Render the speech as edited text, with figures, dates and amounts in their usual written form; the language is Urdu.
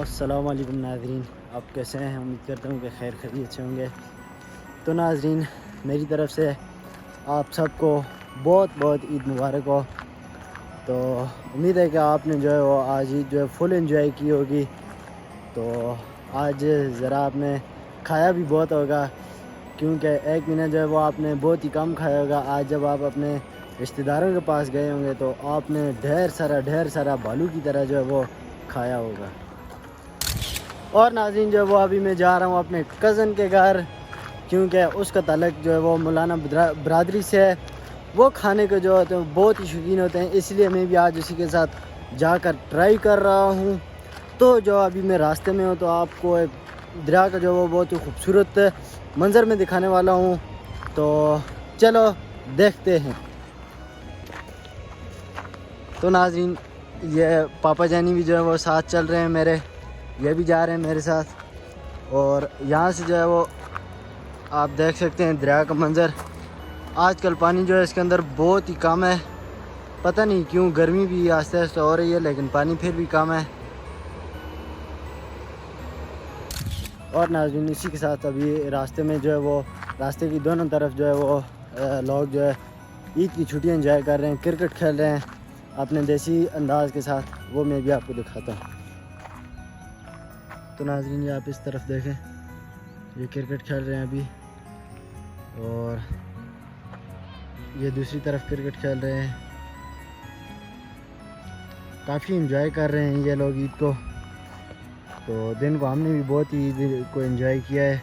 السلام علیکم ناظرین، آپ کیسے ہیں؟ امید کرتا ہوں کہ خیر خیریت سے ہوں گے۔ تو ناظرین، میری طرف سے آپ سب کو بہت بہت عید مبارک ہو۔ تو امید ہے کہ آپ نے جو ہے وہ آج عید جو ہے فل انجوائے کی ہوگی۔ تو آج ذرا آپ نے کھایا بھی بہت ہوگا، کیونکہ ایک مہینہ جو ہے وہ آپ نے بہت ہی کم کھایا ہوگا۔ آج جب آپ اپنے رشتہ داروں کے پاس گئے ہوں گے تو آپ نے ڈھیر سارا بھالو کی طرح جو ہے وہ کھایا ہوگا۔ اور ناظرین، جو ہے وہ ابھی میں جا رہا ہوں اپنے کزن کے گھر، کیونکہ اس کا تعلق جو ہے وہ مولانا برادری سے ہے۔ وہ کھانے کے جو ہوتے ہیں بہت ہی شوقین ہوتے ہیں، اس لیے میں بھی آج اسی کے ساتھ جا کر ٹرائی کر رہا ہوں۔ تو جو ابھی میں راستے میں ہوں تو آپ کو ایک دریا کا جو وہ بہت ہی خوبصورت منظر میں دکھانے والا ہوں۔ تو چلو دیکھتے ہیں۔ تو ناظرین، یہ پاپا جانی بھی جو ہے وہ ساتھ چل رہے ہیں میرے، یہ بھی جا رہے ہیں میرے ساتھ۔ اور یہاں سے جو ہے وہ آپ دیکھ سکتے ہیں دریا کا منظر۔ آج کل پانی جو ہے اس کے اندر بہت ہی کم ہے، پتہ نہیں کیوں، گرمی بھی آہستہ آہستہ ہو رہی ہے لیکن پانی پھر بھی کم ہے۔ اور ناظرین، اسی کے ساتھ ابھی راستے میں جو ہے وہ راستے کی دونوں طرف جو ہے وہ لوگ جو ہے عید کی چھٹیاں انجوائے کر رہے ہیں، کرکٹ کھیل رہے ہیں اپنے دیسی انداز کے ساتھ، وہ میں بھی آپ کو دکھاتا ہوں۔ تو ناظرین، یہ آپ اس طرف دیکھیں، یہ کرکٹ کھیل رہے ہیں ابھی، اور یہ دوسری طرف کرکٹ کھیل رہے ہیں۔ کافی انجوائے کر رہے ہیں یہ لوگ عید کو۔ تو دن کو ہم نے بھی بہت ہی عید کو انجوائے کیا ہے۔